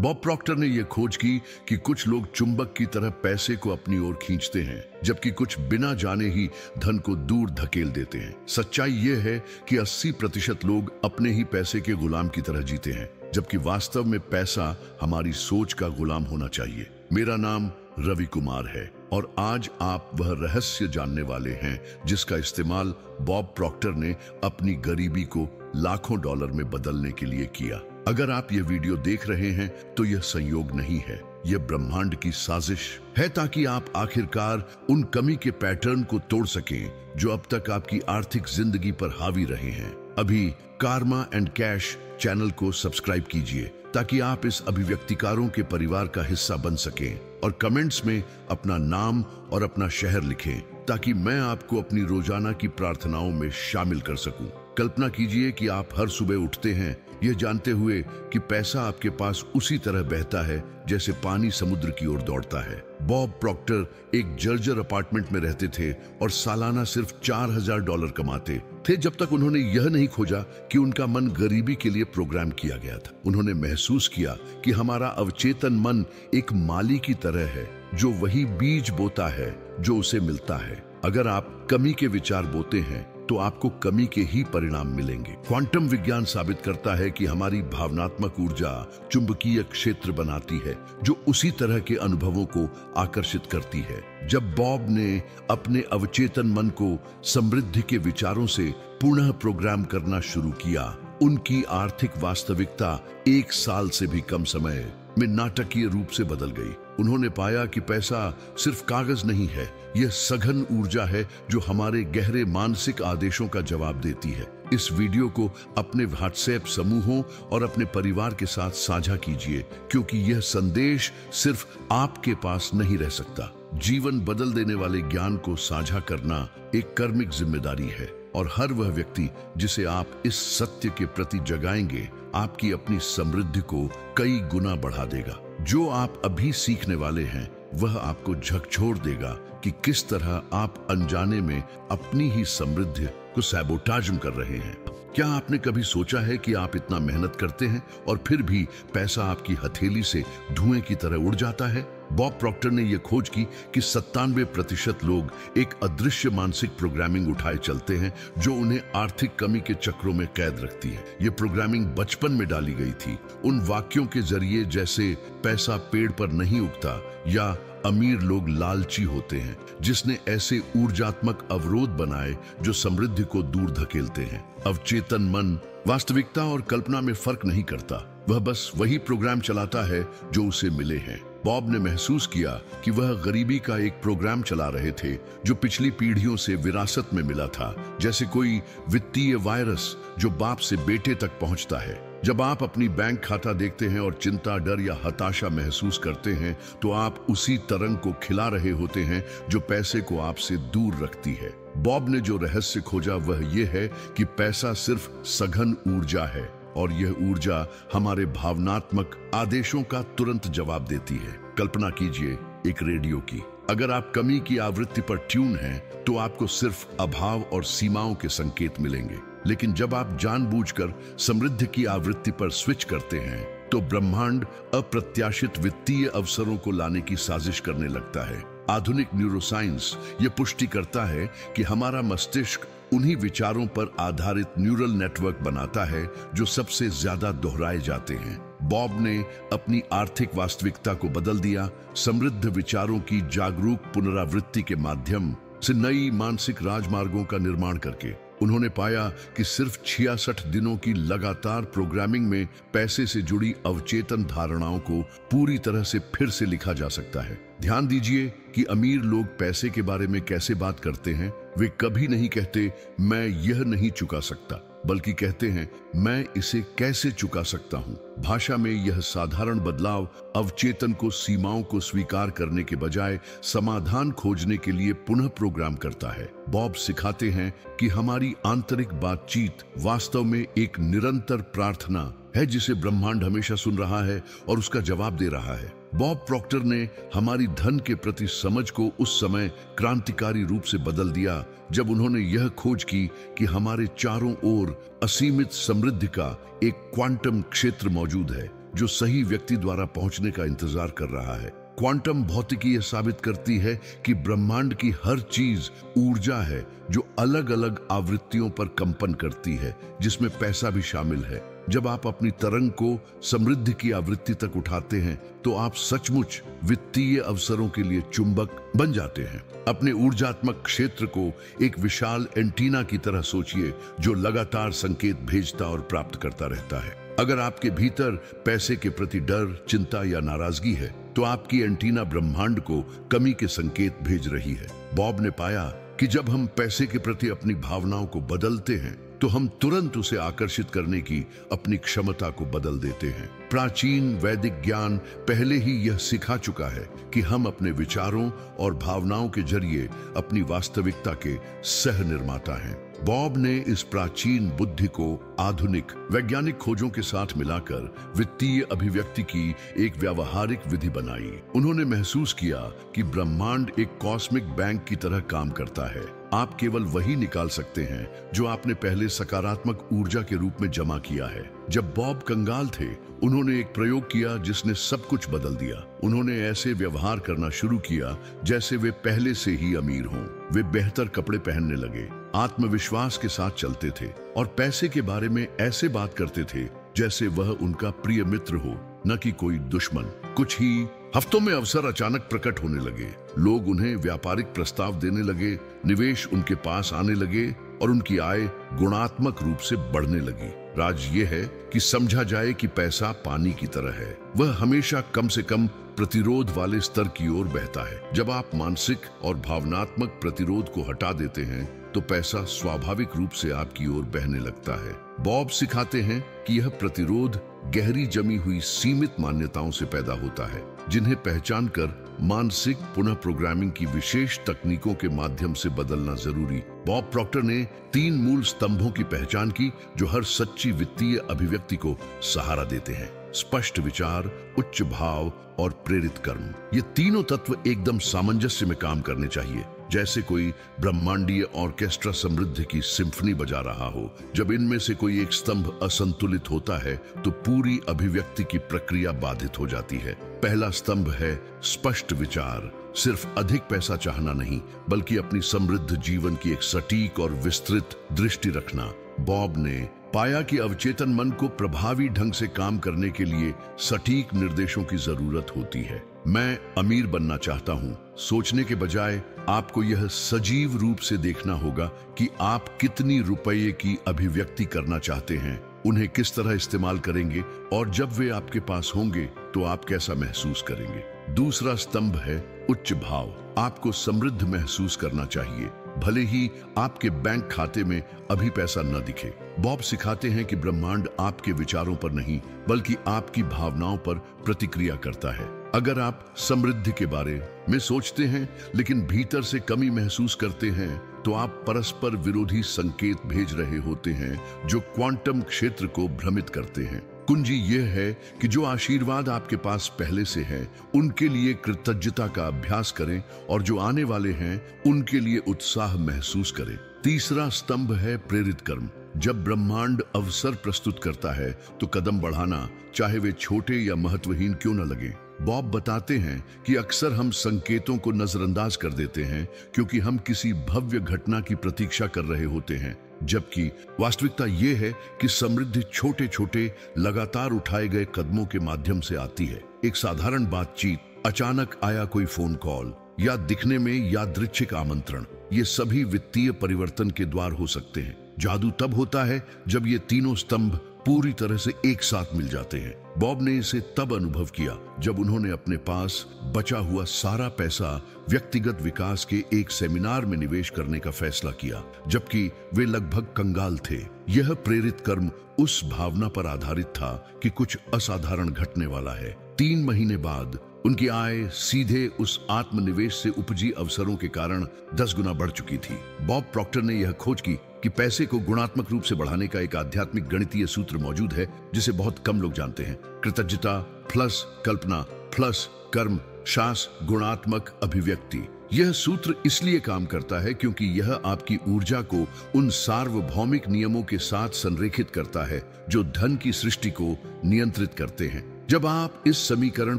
Bob Procter ने यह खोज की कि कुछ लोग चुंबक की तरह पैसे को अपनी ओर खींचते हैं, जबकि कुछ बिना जाने ही धन को दूर धकेल देते हैं। सच्चाई यह है कि 80% लोग अपने ही पैसे के गुलाम की तरह जीते हैं, जबकि वास्तव में पैसा हमारी सोच का गुलाम होना चाहिए। मेरा नाम रवि कुमार है और आज आप वह रहस्य जानने वाले हैं जिसका इस्तेमाल बॉब प्रॉक्टर ने अपनी गरीबी को लाखों डॉलर में बदलने के लिए किया। अगर आप ये वीडियो देख रहे हैं तो यह संयोग नहीं है, यह ब्रह्मांड की साजिश है ताकि आप आखिरकार उन कमी के पैटर्न को तोड़ सकें जो अब तक आपकी आर्थिक जिंदगी पर हावी रहे हैं। अभी कार्मा एंड कैश चैनल को सब्सक्राइब कीजिए ताकि आप इस अभिव्यक्तिकारों के परिवार का हिस्सा बन सकें और कमेंट्स में अपना नाम और अपना शहर लिखें ताकि मैं आपको अपनी रोजाना की प्रार्थनाओं में शामिल कर सकूं। कल्पना कीजिए कि आप हर सुबह उठते हैं यह जानते हुए कि पैसा आपके पास उसी तरह बहता है जैसे पानी समुद्र की ओर दौड़ता है। बॉब प्रॉक्टर एक जर्जर अपार्टमेंट में रहते थे और सालाना सिर्फ $4000 कमाते थे जब तक उन्होंने यह नहीं खोजा कि उनका मन गरीबी के लिए प्रोग्राम किया गया था। उन्होंने महसूस किया कि हमारा अवचेतन मन एक माली की तरह है जो वही बीज बोता है जो उसे मिलता है। अगर आप कमी के विचार बोते हैं तो आपको कमी के ही परिणाम मिलेंगे। क्वांटम विज्ञान साबित करता है कि हमारी भावनात्मक ऊर्जा चुंबकीय क्षेत्र बनाती है जो उसी तरह के अनुभवों को आकर्षित करती है। जब बॉब ने अपने अवचेतन मन को समृद्धि के विचारों से पुनः प्रोग्राम करना शुरू किया, उनकी आर्थिक वास्तविकता 1 साल से भी कम समय में नाटकीय रूप से बदल गई। उन्होंने पाया कि पैसा सिर्फ कागज नहीं है, यह सघन ऊर्जा है जो हमारे गहरे मानसिक आदेशों का जवाब देती है। इस वीडियो को अपने व्हाट्सएप समूहों और अपने परिवार के साथ साझा कीजिए क्योंकि यह संदेश सिर्फ आपके पास नहीं रह सकता। जीवन बदल देने वाले ज्ञान को साझा करना एक कर्मिक जिम्मेदारी है और हर वह व्यक्ति जिसे आप इस सत्य के प्रति जगाएंगे आपकी अपनी समृद्धि को कई गुना बढ़ा देगा। जो आप अभी सीखने वाले हैं वह आपको झकझोर देगा कि किस तरह आप अनजाने में अपनी ही समृद्धि को सैबोटाज कर रहे हैं। क्या आपने कभी सोचा है कि आप इतना मेहनत करते हैं और फिर भी पैसा आपकी हथेली से धुएं की तरह उड़ जाता है? बॉब प्रॉक्टर ने यह खोज की कि 97% लोग एक अदृश्य मानसिक प्रोग्रामिंग उठाए चलते हैं जो उन्हें आर्थिक कमी के चक्रों में कैद रखती है। यह प्रोग्रामिंग बचपन में डाली गई थी, उन वाक्यों के जरिए जैसे पैसा पेड़ पर नहीं उगता या अमीर लोग लालची होते हैं, जिसने ऐसे ऊर्जात्मक अवरोध बनाए जो समृद्धि को दूर धकेलते हैं। अवचेतन मन वास्तविकता और कल्पना में फर्क नहीं करता, वह बस वही प्रोग्राम चलाता है जो उसे मिले हैं। बॉब ने महसूस किया कि वह गरीबी का एक प्रोग्राम चला रहे थे जो पिछली पीढ़ियों से विरासत में मिला था, जैसे कोई वित्तीय वायरस जो बाप से बेटे तक पहुंचता है। जब आप अपनी बैंक खाता देखते हैं और चिंता, डर या हताशा महसूस करते हैं तो आप उसी तरंग को खिला रहे होते हैं जो पैसे को आपसे दूर रखती है। बॉब ने जो रहस्य खोजा वह यह है कि पैसा सिर्फ सघन ऊर्जा है और यह ऊर्जा हमारे भावनात्मक आदेशों का तुरंत जवाब देती है। कल्पना कीजिए एक रेडियो की। अगर आप कमी की आवृत्ति पर ट्यून हैं तो आपको सिर्फ अभाव और सीमाओं के संकेत मिलेंगे, लेकिन जब आप जानबूझकर समृद्धि की आवृत्ति पर स्विच करते हैं तो ब्रह्मांड अप्रत्याशित वित्तीय अवसरों को लाने की साजिश करने लगता है। आधुनिक न्यूरोसाइंस ये पुष्टि करता है कि हमारा मस्तिष्क उन्हीं विचारों पर आधारित न्यूरल नेटवर्क बनाता है जो सबसे ज्यादा दोहराए जाते हैं। बॉब ने अपनी आर्थिक वास्तविकता को बदल दिया, समृद्ध विचारों की जागरूक पुनरावृत्ति के माध्यम से नई मानसिक राजमार्गों का निर्माण करके उन्होंने पाया कि सिर्फ 66 दिनों की लगातार प्रोग्रामिंग में पैसे से जुड़ी अवचेतन धारणाओं को पूरी तरह से फिर से लिखा जा सकता है। ध्यान दीजिए कि अमीर लोग पैसे के बारे में कैसे बात करते हैं। वे कभी नहीं कहते मैं यह नहीं चुका सकता, बल्कि कहते हैं मैं इसे कैसे चुका सकता हूं। भाषा में यह साधारण बदलाव अवचेतन को सीमाओं को स्वीकार करने के बजाय समाधान खोजने के लिए पुनः प्रोग्राम करता है। बॉब सिखाते हैं कि हमारी आंतरिक बातचीत वास्तव में एक निरंतर प्रार्थना है जिसे ब्रह्मांड हमेशा सुन रहा है और उसका जवाब दे रहा है। बॉब प्रॉक्टर ने हमारी धन के प्रति समझ को उस समय क्रांतिकारी रूप से बदल दिया जब उन्होंने यह खोज की कि हमारे चारों ओर असीमित समृद्धि का एक क्वांटम क्षेत्र मौजूद है जो सही व्यक्ति द्वारा पहुंचने का इंतजार कर रहा है। क्वांटम भौतिकी यह साबित करती है कि ब्रह्मांड की हर चीज ऊर्जा है जो अलग अलग आवृत्तियों पर कंपन करती है, जिसमें पैसा भी शामिल है। जब आप अपनी तरंग को समृद्धि की आवृत्ति तक उठाते हैं तो आप सचमुच वित्तीय अवसरों के लिए चुंबक बन जाते हैं। अपने ऊर्जात्मक क्षेत्र को एक विशाल एंटीना की तरह सोचिए जो लगातार संकेत भेजता और प्राप्त करता रहता है। अगर आपके भीतर पैसे के प्रति डर, चिंता या नाराजगी है तो आपकी एंटीना ब्रह्मांड को कमी के संकेत भेज रही है। बॉब ने पाया कि जब हम पैसे के प्रति अपनी भावनाओं को बदलते हैं तो हम तुरंत उसे आकर्षित करने की अपनी क्षमता को बदल देते हैं। प्राचीन वैदिक ज्ञान पहले ही यह सिखा चुका है कि हम अपने विचारों और भावनाओं के जरिए अपनी वास्तविकता के सह निर्माता हैं। बॉब ने इस प्राचीन बुद्धि को आधुनिक वैज्ञानिक खोजों के साथ मिलाकर वित्तीय अभिव्यक्ति की एक व्यावहारिक विधि बनाई। उन्होंने महसूस किया कि ब्रह्मांड एक कॉस्मिक बैंक की तरह काम करता है। आप केवल वही निकाल सकते हैं जो आपने पहले सकारात्मक ऊर्जा के रूप में जमा किया है। जब बॉब कंगाल थे, उन्होंने एक प्रयोग किया जिसने सब कुछ बदल दिया। उन्होंने ऐसे व्यवहार करना शुरू किया जैसे वे पहले से ही अमीर हों। वे बेहतर कपड़े पहनने लगे, आत्मविश्वास के साथ चलते थे और पैसे के बारे में ऐसे बात करते थे जैसे वह उनका प्रिय मित्र हो, न कि कोई दुश्मन। कुछ ही हफ्तों में अवसर अचानक प्रकट होने लगे। लोग उन्हें व्यापारिक प्रस्ताव देने लगे, निवेश उनके पास आने लगे और उनकी आय गुणात्मक रूप से बढ़ने लगी। राज ये है कि समझा जाए कि पैसा पानी की तरह है, वह हमेशा कम से कम प्रतिरोध वाले स्तर की ओर बहता है। जब आप मानसिक और भावनात्मक प्रतिरोध को हटा देते हैं तो पैसा स्वाभाविक रूप से आपकी ओर बहने लगता है। बॉब सिखाते हैं कि यह प्रतिरोध गहरी जमी हुई सीमित मान्यताओं से पैदा होता है, जिन्हें पहचान कर मानसिक पुनः प्रोग्रामिंग की विशेष तकनीकों के माध्यम से बदलना जरूरी। बॉब प्रॉक्टर ने 3 मूल स्तंभों की पहचान की जो हर सच्ची वित्तीय अभिव्यक्ति को सहारा देते हैं: स्पष्ट विचार, उच्च भाव और प्रेरित कर्म। ये तीनों तत्व एकदम सामंजस्य में काम करने चाहिए, जैसे कोई ब्रह्मांडीय ऑर्केस्ट्रा समृद्धि की सिम्फनी बजा रहा हो। जब इनमें से कोई एक स्तंभ असंतुलित होता है तो पूरी अभिव्यक्ति की प्रक्रिया बाधित हो जाती है। पहला स्तंभ है स्पष्ट विचार। सिर्फ अधिक पैसा चाहना नहीं, बल्कि अपनी समृद्ध जीवन की एक सटीक और विस्तृत दृष्टि रखना। बॉब ने पाया कि अवचेतन मन को प्रभावी ढंग से काम करने के लिए सटीक निर्देशों की जरूरत होती है। मैं अमीर बनना चाहता हूं सोचने के बजाय आपको यह सजीव रूप से देखना होगा कि आप कितनी रुपये की अभिव्यक्ति करना चाहते हैं, उन्हें किस तरह इस्तेमाल करेंगे और जब वे आपके पास होंगे तो आप कैसा महसूस करेंगे। दूसरा स्तंभ है उच्च भाव। आपको समृद्ध महसूस करना चाहिए, भले ही आपके बैंक खाते में अभी पैसा न दिखे। बॉब सिखाते हैं कि ब्रह्मांड आपके विचारों पर नहीं, बल्कि आपकी भावनाओं पर प्रतिक्रिया करता है। अगर आप समृद्धि के बारे में सोचते हैं लेकिन भीतर से कमी महसूस करते हैं तो आप परस्पर विरोधी संकेत भेज रहे होते हैं जो क्वांटम क्षेत्र को भ्रमित करते हैं। कुंजी यह है कि जो आशीर्वाद आपके पास पहले से है उनके लिए कृतज्ञता का अभ्यास करें और जो आने वाले हैं उनके लिए उत्साह महसूस करें। तीसरा स्तंभ है प्रेरित कर्म। जब ब्रह्मांड अवसर प्रस्तुत करता है तो कदम बढ़ाना, चाहे वे छोटे या महत्वहीन क्यों न लगे। बॉब बताते हैं कि अक्सर हम संकेतों को नजरअंदाज कर देते हैं क्योंकि हम किसी भव्य घटना की प्रतीक्षा कर रहे होते हैं, जबकि वास्तविकता ये है कि समृद्धि छोटे छोटे लगातार उठाए गए कदमों के माध्यम से आती है। एक साधारण बातचीत, अचानक आया कोई फोन कॉल या दिखने में यादृच्छिक आमंत्रण, ये सभी वित्तीय परिवर्तन के द्वार हो सकते हैं। जादू तब होता है जब ये तीनों स्तंभ पूरी तरह से एक साथ मिल जाते हैं। बॉब ने इसे तब अनुभव किया जब उन्होंने अपने पास बचा हुआ सारा पैसा व्यक्तिगत विकास के एक सेमिनार में निवेश करने का फैसला किया, जबकि वे लगभग कंगाल थे। यह प्रेरित कर्म उस भावना पर आधारित था कि कुछ असाधारण घटने वाला है। 3 महीने बाद उनकी आय सीधे उस आत्मनिवेश से उपजी अवसरों के कारण 10 गुना बढ़ चुकी थी। बॉब प्रॉक्टर ने यह खोज की कि पैसे को गुणात्मक रूप से बढ़ाने का एक आध्यात्मिक गणितीय सूत्र मौजूद है जिसे बहुत कम लोग जानते हैं। कृतज्ञता प्लस कल्पना प्लस कर्म शास गुणात्मक अभिव्यक्ति। यह सूत्र इसलिए काम करता है क्योंकि यह आपकी ऊर्जा को उन सार्वभौमिक नियमों के साथ संरेखित करता है जो धन की सृष्टि को नियंत्रित करते हैं। जब आप इस समीकरण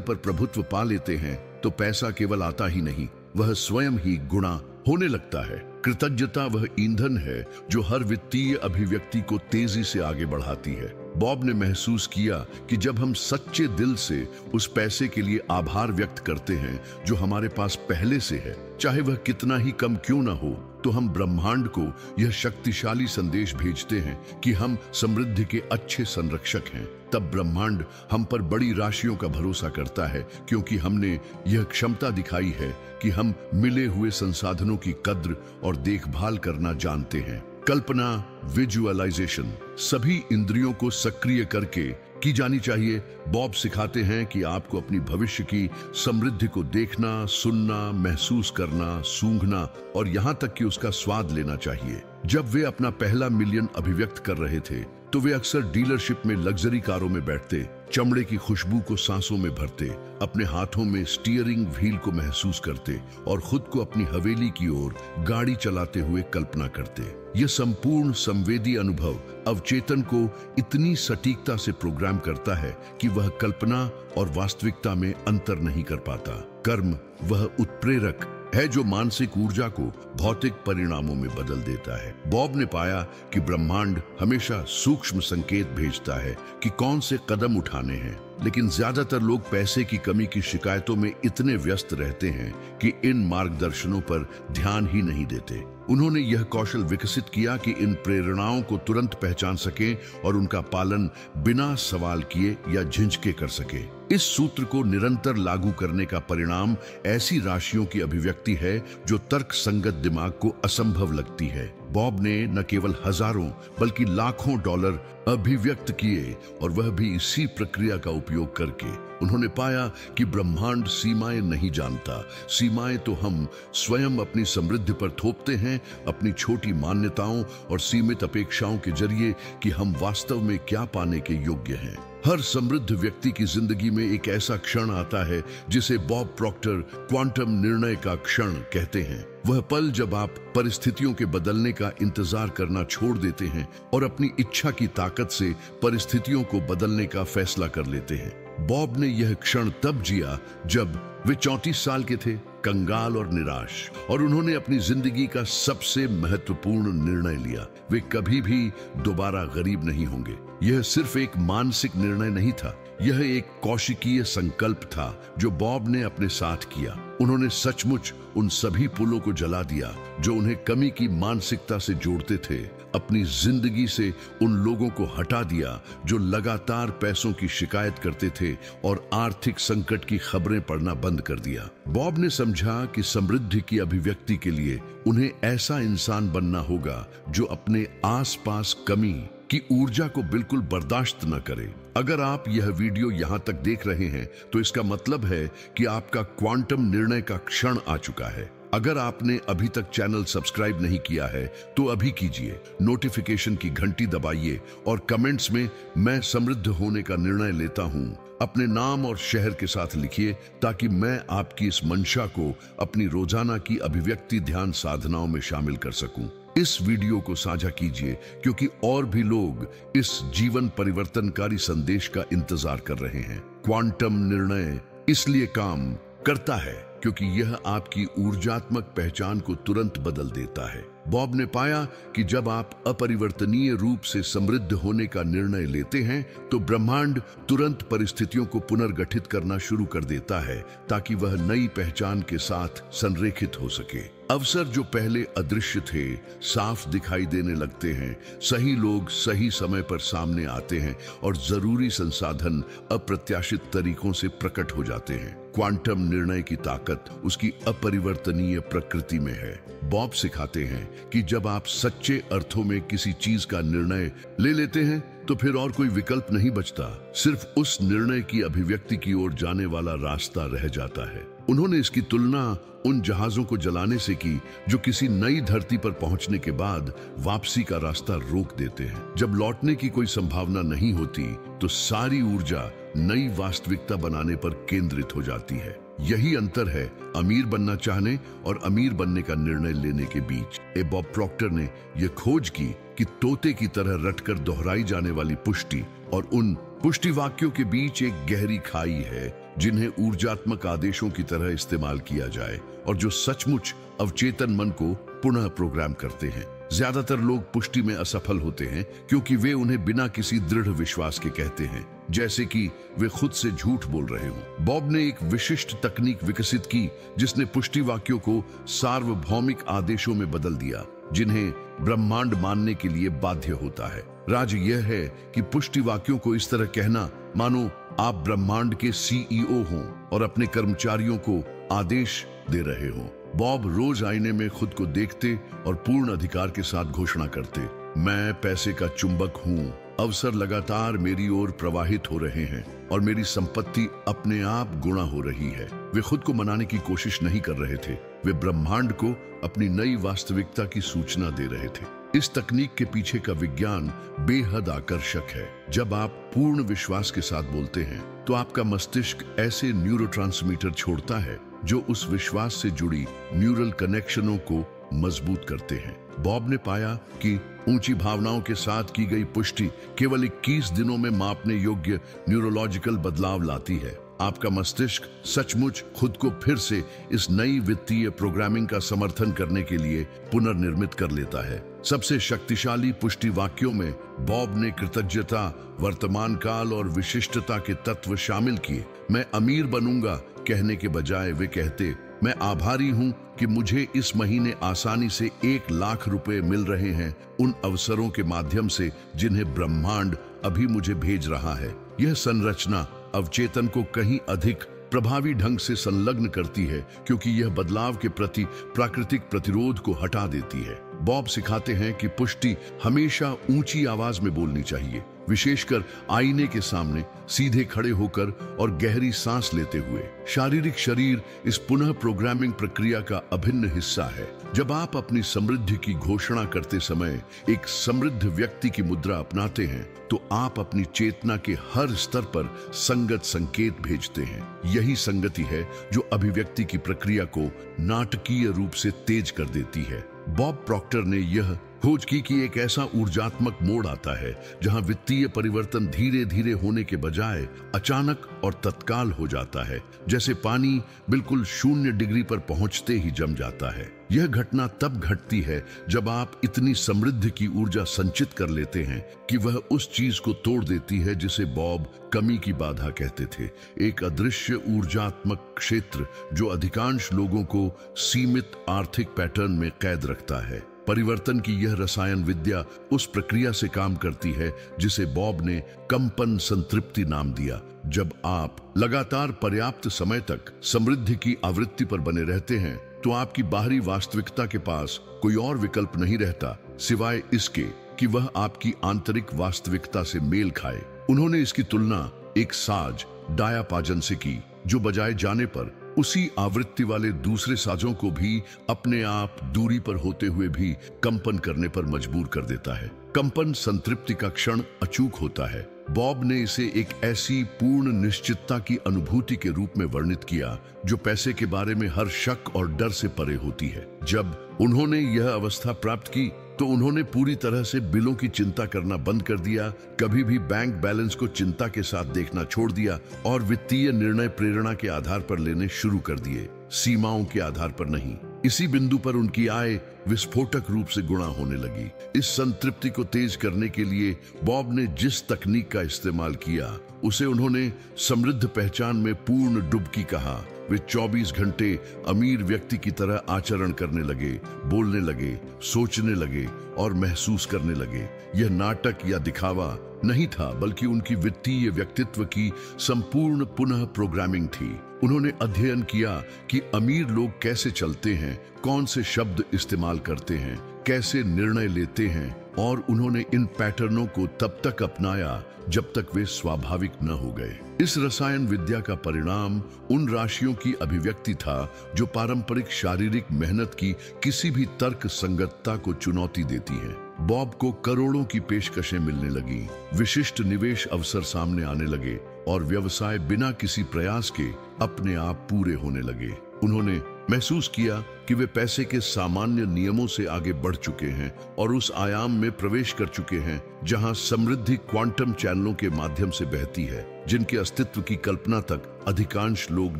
पर प्रभुत्व पा लेते हैं तो पैसा केवल आता ही नहीं, वह स्वयं ही गुणा होने लगता है। कृतज्ञता वह ईंधन है जो हर वित्तीय अभिव्यक्ति को तेजी से आगे बढ़ाती है। बॉब ने महसूस किया कि जब हम सच्चे दिल से उस पैसे के लिए आभार व्यक्त करते हैं जो हमारे पास पहले से है, चाहे वह कितना ही कम क्यों ना हो, तो हम ब्रह्मांड को यह शक्तिशाली संदेश भेजते हैं कि हम समृद्धि के अच्छे संरक्षक हैं। तब ब्रह्मांड हम पर बड़ी राशियों का भरोसा करता है, क्योंकि हमने यह क्षमता दिखाई है कि हम मिले हुए संसाधनों की कद्र और देखभाल करना जानते हैं। कल्पना, विजुअलाइजेशन सभी इंद्रियों को सक्रिय करके की जानी चाहिए। बॉब सिखाते हैं कि आपको अपनी भविष्य की समृद्धि को देखना, सुनना, महसूस करना, सूंघना और यहाँ तक कि उसका स्वाद लेना चाहिए। जब वे अपना पहला मिलियन अभिव्यक्त कर रहे थे तो वे अक्सर डीलरशिप में लग्जरी कारों में बैठते, चमड़े की खुशबू को सांसों में भरते, अपने हाथों में स्टीयरिंग व्हील को महसूस करते और खुद को अपनी हवेली की ओर गाड़ी चलाते हुए कल्पना करते। यह संपूर्ण संवेदी अनुभव अवचेतन को इतनी सटीकता से प्रोग्राम करता है कि वह कल्पना और वास्तविकता में अंतर नहीं कर पाता। कर्म वह उत्प्रेरक है जो मानसिक ऊर्जा को भौतिक परिणामों में बदल देता है। बॉब ने पाया कि ब्रह्मांड हमेशा सूक्ष्म संकेत भेजता है कि कौन से कदम उठाने हैं, लेकिन ज्यादातर लोग पैसे की कमी की शिकायतों में इतने व्यस्त रहते हैं कि इन मार्गदर्शनों पर ध्यान ही नहीं देते। उन्होंने यह कौशल विकसित किया कि इन प्रेरणाओं को तुरंत पहचान सकें और उनका पालन बिना सवाल किए या झिझके कर सके। इस सूत्र को निरंतर लागू करने का परिणाम ऐसी राशियों की अभिव्यक्ति है जो तर्क संगत दिमाग को असंभव लगती है। बॉब ने न केवल हजारों बल्कि लाखों डॉलर अभिव्यक्त किए, और वह भी इसी प्रक्रिया का उपयोग करके। उन्होंने पाया कि ब्रह्मांड सीमाएं नहीं जानता। सीमाएं तो हम स्वयं अपनी समृद्धि पर थोपते हैं, अपनी छोटी मान्यताओं और सीमित अपेक्षाओं के जरिए कि हम वास्तव में क्या पाने के योग्य हैं। हर समृद्ध व्यक्ति की जिंदगी में एक ऐसा क्षण आता है जिसे बॉब प्रॉक्टर क्वांटम निर्णय का क्षण कहते हैं। वह पल जब आप परिस्थितियों के बदलने का इंतजार करना छोड़ देते हैं और अपनी इच्छा की ताकत से परिस्थितियों को बदलने का फैसला कर लेते हैं। बॉब ने यह क्षण तब जिया जब वे 34 साल के थे, कंगाल और निराश, और उन्होंने अपनी जिंदगी का सबसे महत्वपूर्ण निर्णय लिया। वे कभी भी दोबारा गरीब नहीं होंगे। यह सिर्फ एक मानसिक निर्णय नहीं था, यह एक कौशिकीय संकल्प था जो बॉब ने अपने साथ किया। उन्होंने सचमुच उन सभी पुलों को जला दिया जो उन्हें कमी की मानसिकता से जोड़ते थे। अपनी जिंदगी से उन लोगों को हटा दिया जो लगातार पैसों की शिकायत करते थे, और आर्थिक संकट की खबरें पढ़ना बंद कर दिया। बॉब ने समझा कि समृद्धि की अभिव्यक्ति के लिए उन्हें ऐसा इंसान बनना होगा जो अपने आसपास कमी की ऊर्जा को बिल्कुल बर्दाश्त न करे। अगर आप यह वीडियो यहां तक देख रहे हैं तो इसका मतलब है कि आपका क्वांटम निर्णय का क्षण आ चुका है। अगर आपने अभी तक चैनल सब्सक्राइब नहीं किया है तो अभी कीजिए, नोटिफिकेशन की घंटी दबाइए और कमेंट्स में मैं समृद्ध होने का निर्णय लेता हूं अपने नाम और शहर के साथ लिखिए, ताकि मैं आपकी इस मंशा को अपनी रोजाना की अभिव्यक्ति ध्यान साधनाओं में शामिल कर सकूं। इस वीडियो को साझा कीजिए क्योंकि और भी लोग इस जीवन परिवर्तनकारी संदेश का इंतजार कर रहे हैं। क्वांटम निर्णय इसलिए काम करता है क्योंकि यह आपकी ऊर्जात्मक पहचान को तुरंत बदल देता है। बॉब ने पाया कि जब आप अपरिवर्तनीय रूप से समृद्ध होने का निर्णय लेते हैं तो ब्रह्मांड तुरंत परिस्थितियों को पुनर्गठित करना शुरू कर देता है ताकि वह नई पहचान के साथ संरेखित हो सके। अवसर जो पहले अदृश्य थे साफ दिखाई देने लगते हैं, सही लोग सही समय पर सामने आते हैं और जरूरी संसाधन अप्रत्याशित तरीकों से प्रकट हो जाते हैं। क्वांटम निर्णय की ताकत उसकी अपरिवर्तनीय प्रकृति में है। बॉब सिखाते हैं कि जब आप सच्चे अर्थों में किसी चीज का निर्णय ले लेते हैं तो फिर और कोई विकल्प नहीं बचता, सिर्फ उस निर्णय की अभिव्यक्ति की ओर जाने वाला रास्ता रह जाता है। उन्होंने इसकी तुलना उन जहाजों को जलाने से की जो किसी नई धरती पर पहुंचने के बाद वापसी का रास्ता रोक देते हैं। जब लौटने की कोई संभावना नहीं होती तो सारी ऊर्जा नई वास्तविकता बनाने पर केंद्रित हो जाती है। यही अंतर है अमीर बनना चाहने और अमीर बनने का निर्णय लेने के बीच। बॉब प्रॉक्टर ने यह खोज की कि तोते की तरह रटकर दोहराई जाने वाली पुष्टि और उन पुष्टि वाक्यों के बीच एक गहरी खाई है जिन्हें ऊर्जात्मक आदेशों की तरह इस्तेमाल किया जाए और जो सचमुच अवचेतन मन को पुनः प्रोग्राम करते हैं। ज्यादातर लोग पुष्टि में असफल होते हैं क्योंकि वे उन्हें बिना किसी दृढ़ विश्वास के कहते हैं, जैसे कि वे खुद से झूठ बोल रहे हों। बॉब ने एक विशिष्ट तकनीक विकसित की जिसने पुष्टि वाक्यों को सार्वभौमिक आदेशों में बदल दिया जिन्हें ब्रह्मांड मानने के लिए बाध्य होता है। राज यह है कि पुष्टि वाक्यों को इस तरह कहना मानो आप ब्रह्मांड के सीईओ हों और अपने कर्मचारियों को आदेश दे रहे हों। बॉब रोज आईने में खुद को देखते और पूर्ण अधिकार के साथ घोषणा करते, मैं पैसे का चुंबक हूं, अवसर लगातार मेरी ओर प्रवाहित हो रहे हैं और मेरी संपत्ति अपने आप गुणा हो रही है। वे खुद को मनाने की कोशिश नहीं कर रहे थे, वे ब्रह्मांड को अपनी नई वास्तविकता की सूचना दे रहे थे। इस तकनीक के पीछे का विज्ञान बेहद आकर्षक है। जब आप पूर्ण विश्वास के साथ बोलते हैं तो आपका मस्तिष्क ऐसे न्यूरोट्रांसमीटर छोड़ता है जो उस विश्वास से जुड़ी न्यूरल कनेक्शनों को मजबूत करते हैं। बॉब ने पाया कि ऊंची भावनाओं के साथ की गई पुष्टि केवल 21 दिनों में मापने योग्य न्यूरोलॉजिकल बदलाव लाती है। आपका मस्तिष्क सचमुच खुद को फिर से इस नई वित्तीय प्रोग्रामिंग का समर्थन करने के लिए पुनर्निर्मित कर लेता है। सबसे शक्तिशाली पुष्टि वाक्यों में बॉब ने कृतज्ञता, वर्तमान काल और विशिष्टता के तत्व शामिल किए। मैं अमीर बनूंगा कहने के बजाय वे कहते, मैं आभारी हूं कि मुझे इस महीने आसानी से 1 लाख रुपए मिल रहे हैं उन अवसरों के माध्यम से जिन्हें ब्रह्मांड अभी मुझे भेज रहा है। यह संरचना अवचेतन को कहीं अधिक प्रभावी ढंग से संलग्न करती है क्योंकि यह बदलाव के प्रति प्राकृतिक प्रतिरोध को हटा देती है। बॉब सिखाते हैं कि पुष्टि हमेशा ऊंची आवाज में बोलनी चाहिए, विशेषकर आईने के सामने सीधे खड़े होकर और गहरी सांस लेते हुए। शारीरिक शरीर इस पुनः प्रोग्रामिंग प्रक्रिया का अभिन्न हिस्सा है। जब आप अपनी समृद्धि की घोषणा करते समय एक समृद्ध व्यक्ति की मुद्रा अपनाते हैं तो आप अपनी चेतना के हर स्तर पर संगत संकेत भेजते हैं। यही संगति है जो अभिव्यक्ति की प्रक्रिया को नाटकीय रूप से तेज कर देती है। बॉब प्रॉक्टर ने यह खोज की कि एक ऐसा ऊर्जात्मक मोड़ आता है जहां वित्तीय परिवर्तन धीरे धीरे होने के बजाय अचानक और तत्काल हो जाता है, जैसे पानी बिल्कुल 0 डिग्री पर पहुंचते ही जम जाता है। यह घटना तब घटती है जब आप इतनी समृद्धि की ऊर्जा संचित कर लेते हैं कि वह उस चीज को तोड़ देती है जिसे बॉब कमी की बाधा कहते थे, एक अदृश्य ऊर्जात्मक क्षेत्र जो अधिकांश लोगों को सीमित आर्थिक पैटर्न में कैद रखता है। परिवर्तन की यह रसायन विद्या उस प्रक्रिया से काम करती है जिसे बॉब ने कंपन संतृप्ति नाम दिया। जब आप लगातार पर्याप्त समय तक समृद्धि की आवृत्ति पर बने रहते हैं तो आपकी बाहरी वास्तविकता के पास कोई और विकल्प नहीं रहता सिवाय इसके कि वह आपकी आंतरिक वास्तविकता से मेल खाए। उन्होंने इसकी तुलना एक साज डायापाजन से की जो बजाए जाने पर उसी आवृत्ति वाले दूसरे साजों को भी अपने आप दूरी पर होते हुए भी कंपन करने पर मजबूर कर देता है। कंपन संतृप्ति का क्षण अचूक होता है। बॉब ने इसे एक ऐसी पूर्ण निश्चितता की अनुभूति के रूप में वर्णित किया जो पैसे के बारे में हर शक और डर से परे होती है। जब उन्होंने यह अवस्था प्राप्त की तो उन्होंने पूरी तरह से बिलों की चिंता करना बंद कर दिया, कभी भी बैंक बैलेंस को चिंता के साथ देखना छोड़ दिया और वित्तीय निर्णय प्रेरणा के आधार पर लेने शुरू कर दिए, सीमाओं के आधार पर नहीं। इसी बिंदु पर उनकी आय विस्फोटक रूप से गुणा होने लगी। इस संतृप्ति को तेज करने के लिए बॉब ने जिस तकनीक का इस्तेमाल किया उसे उन्होंने समृद्ध पहचान में पूर्ण डुबकी कहा। वे 24 घंटे अमीर व्यक्ति की तरह आचरण करने लगे, बोलने लगे, सोचने लगे और महसूस करने लगे। यह नाटक या दिखावा नहीं था बल्कि उनकी वित्तीय व्यक्तित्व की संपूर्ण पुनः प्रोग्रामिंग थी। उन्होंने अध्ययन किया कि अमीर लोग कैसे चलते हैं, कौन से शब्द इस्तेमाल करते हैं, कैसे निर्णय लेते हैं और उन्होंने इन पैटर्नों को तब तक अपनाया जब तक वे स्वाभाविक न हो गए। इस रसायन विद्या का परिणाम उन राशियों की अभिव्यक्ति था जो पारंपरिक शारीरिक मेहनत की किसी भी तर्क संगतता को चुनौती देती है। बॉब को करोड़ों की पेशकशें मिलने लगी, विशिष्ट निवेश अवसर सामने आने लगे और व्यवसाय बिना किसी प्रयास के अपने आप पूरे होने लगे। उन्होंने महसूस किया कि वे पैसे के सामान्य नियमों से आगे बढ़ चुके हैं और उस आयाम में प्रवेश कर चुके हैं जहां समृद्धि क्वांटम चैनलों के माध्यम से बहती है, जिनके अस्तित्व की कल्पना तक अधिकांश लोग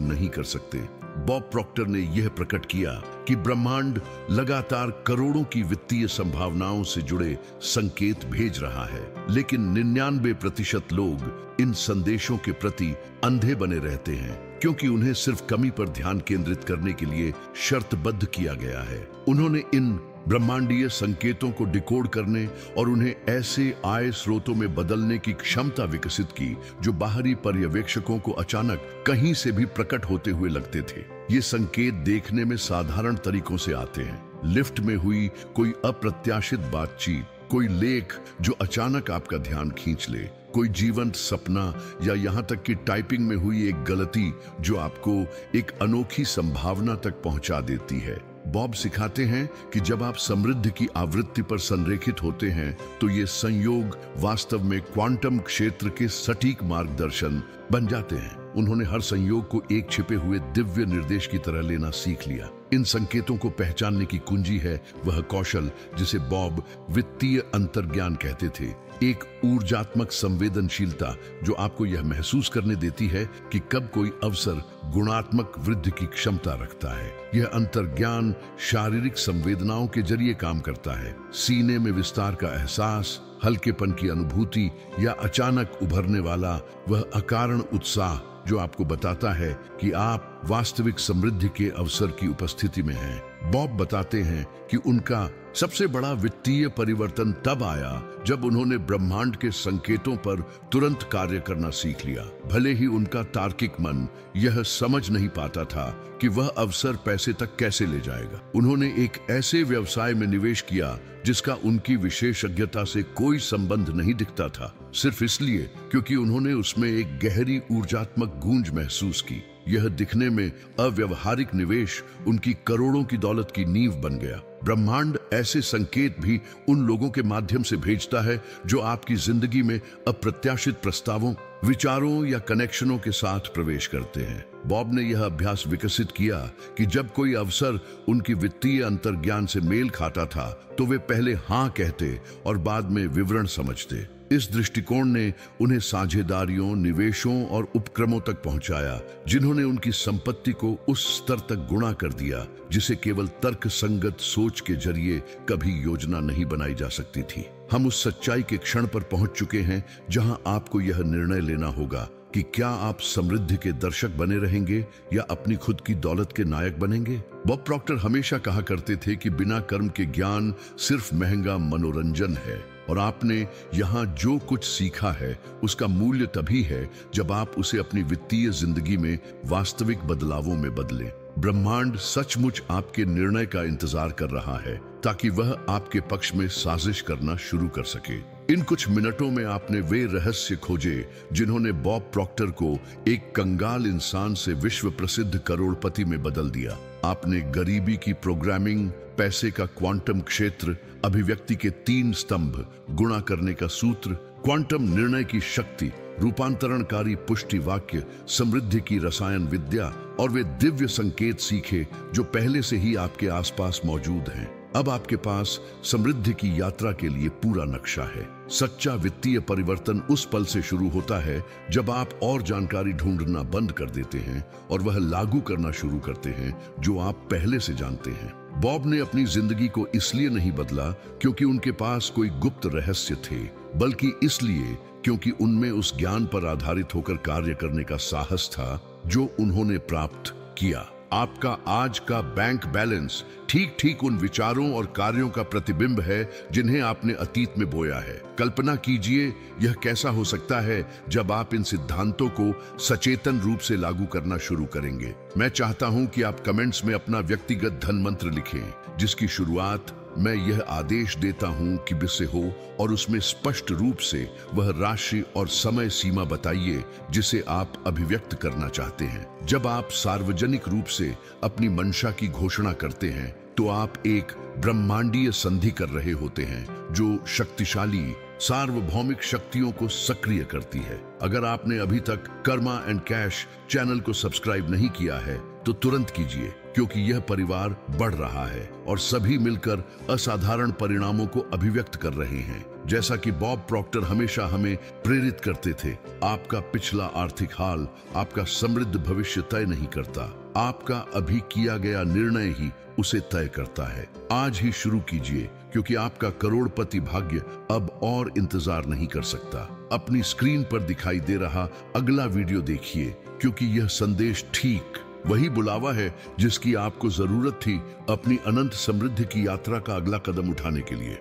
नहीं कर सकते। बॉब प्रॉक्टर ने यह प्रकट किया कि ब्रह्मांड लगातार करोड़ों की वित्तीय संभावनाओं से जुड़े संकेत भेज रहा है, लेकिन 99% लोग इन संदेशों के प्रति अंधे बने रहते हैं क्योंकि उन्हें सिर्फ कमी पर ध्यान केंद्रित करने के लिए शर्तबद्ध किया गया है। उन्होंने इन ब्रह्मांडीय संकेतों को डिकोड करने और उन्हें ऐसे आय स्रोतों में बदलने की क्षमता विकसित की जो बाहरी पर्यवेक्षकों को अचानक कहीं से भी प्रकट होते हुए लगते थे। ये संकेत देखने में साधारण तरीकों से आते हैं, लिफ्ट में हुई कोई अप्रत्याशित बातचीत, कोई लेख जो अचानक आपका ध्यान खींच ले, कोई जीवंत सपना, या यहाँ तक कि टाइपिंग में हुई एक गलती जो आपको एक अनोखी संभावना तक पहुंचा देती है। बॉब सिखाते हैं कि जब आप समृद्धि की आवृत्ति पर संरेखित होते हैं तो ये संयोग वास्तव में क्वांटम क्षेत्र के सटीक मार्गदर्शन बन जाते हैं। उन्होंने हर संयोग को एक छिपे हुए दिव्य निर्देश की तरह लेना सीख लिया। इन संकेतों को पहचानने की कुंजी है वह कौशल जिसे बॉब वित्तीय अंतर्ज्ञान कहते थे, एक ऊर्जात्मक संवेदनशीलता जो आपको यह महसूस करने देती है कि कब कोई अवसर गुणात्मक वृद्धि की क्षमता रखता है। यह अंतर्ज्ञान शारीरिक संवेदनाओं के जरिए काम करता है, सीने में विस्तार का एहसास, हल्केपन की अनुभूति या अचानक उभरने वाला वह अकारण उत्साह जो आपको बताता है कि आप वास्तविक समृद्धि के अवसर की उपस्थिति में हैं। बॉब बताते हैं कि उनका सबसे बड़ा वित्तीय परिवर्तन तब आया जब उन्होंने ब्रह्मांड के संकेतों पर तुरंत कार्य करना सीख लिया। भले ही उनका तार्किक मन यह समझ नहीं पाता था कि वह अवसर पैसे तक कैसे ले जाएगा। उन्होंने एक ऐसे व्यवसाय में निवेश किया जिसका उनकी विशेषज्ञता से कोई संबंध नहीं दिखता था, सिर्फ इसलिए क्योंकि उन्होंने उसमें एक गहरी ऊर्जात्मक गूंज महसूस की। यह दिखने में अव्यवहारिक निवेश उनकी करोड़ों की दौलत की नींव बन गया। ब्रह्मांड ऐसे संकेत भी उन लोगों के माध्यम से भेजता है जो आपकी जिंदगी में अप्रत्याशित प्रस्तावों, विचारों या कनेक्शनों के साथ प्रवेश करते हैं। बॉब ने यह अभ्यास विकसित किया कि जब कोई अवसर उनकी वित्तीय अंतर्ज्ञान से मेल खाता था तो वे पहले हाँ कहते और बाद में विवरण समझते। इस दृष्टिकोण ने उन्हें साझेदारियों, निवेशों और उपक्रमों तक पहुंचाया जिन्होंने उनकी संपत्ति को उस स्तर तक गुणा कर दिया जिसे केवल तर्क संगत सोच के जरिए कभी योजना नहीं बनाई जा सकती थी। हम उस सच्चाई के क्षण पर पहुंच चुके हैं जहां आपको यह निर्णय लेना होगा कि क्या आप समृद्धि के दर्शक बने रहेंगे या अपनी खुद की दौलत के नायक बनेंगे। बॉब प्रॉक्टर हमेशा कहा करते थे कि बिना कर्म के ज्ञान सिर्फ महंगा मनोरंजन है और आपने यहाँ जो कुछ सीखा है उसका मूल्य तभी है जब आप उसे अपनी वित्तीय जिंदगी में वास्तविक बदलावों में बदलें। ब्रह्मांड सचमुच आपके निर्णय का इंतजार कर रहा है ताकि वह आपके पक्ष में साजिश करना शुरू कर सके। इन कुछ मिनटों में आपने वे रहस्य खोजे जिन्होंने बॉब प्रॉक्टर को एक कंगाल इंसान से विश्व प्रसिद्ध करोड़पति में बदल दिया। आपने गरीबी की प्रोग्रामिंग, पैसे का क्वांटम क्षेत्र, अभिव्यक्ति के 3 स्तंभ, गुणा करने का सूत्र, क्वांटम निर्णय की शक्ति, रूपांतरणकारी पुष्टि वाक्य, समृद्धि की रसायन विद्या और वे दिव्य संकेत सीखे जो पहले से ही आपके आसपास मौजूद हैं। अब आपके पास समृद्धि की यात्रा के लिए पूरा नक्शा है। सच्चा वित्तीय परिवर्तन उस पल से शुरू होता है जब आप और जानकारी ढूंढना बंद कर देते हैं और वह लागू करना शुरू करते हैं जो आप पहले से जानते हैं। बॉब ने अपनी जिंदगी को इसलिए नहीं बदला क्योंकि उनके पास कोई गुप्त रहस्य थे, बल्कि इसलिए क्योंकि उनमें उस ज्ञान पर आधारित होकर कार्य करने का साहस था जो उन्होंने प्राप्त किया। आपका आज का बैंक बैलेंस ठीक ठीक उन विचारों और कार्यों का प्रतिबिंब है जिन्हें आपने अतीत में बोया है। कल्पना कीजिए यह कैसा हो सकता है जब आप इन सिद्धांतों को सचेतन रूप से लागू करना शुरू करेंगे। मैं चाहता हूं कि आप कमेंट्स में अपना व्यक्तिगत धन मंत्र लिखें जिसकी शुरुआत मैं यह आदेश देता हूं कि बिसे हो और उसमें स्पष्ट रूप से वह राशि और समय सीमा बताइए जिसे आप अभिव्यक्त करना चाहते हैं। जब आप सार्वजनिक रूप से अपनी मंशा की घोषणा करते हैं तो आप एक ब्रह्मांडीय संधि कर रहे होते हैं जो शक्तिशाली सार्वभौमिक शक्तियों को सक्रिय करती है। अगर आपने अभी तक कर्मा एंड कैश चैनल को सब्सक्राइब नहीं किया है तो तुरंत कीजिए क्योंकि यह परिवार बढ़ रहा है और सभी मिलकर असाधारण परिणामों को अभिव्यक्त कर रहे हैं। जैसा कि बॉब प्रॉक्टर हमेशा हमें प्रेरित करते थे, आपका पिछला आर्थिक हाल आपका समृद्ध भविष्य तय नहीं करता, आपका अभी किया गया निर्णय ही उसे तय करता है। आज ही शुरू कीजिए, क्योंकि आपका करोड़पति भाग्य अब और इंतजार नहीं कर सकता। अपनी स्क्रीन पर दिखाई दे रहा अगला वीडियो देखिए, क्योंकि यह संदेश ठीक वही बुलावा है जिसकी आपको जरूरत थी अपनी अनंत समृद्धि की यात्रा का अगला कदम उठाने के लिए।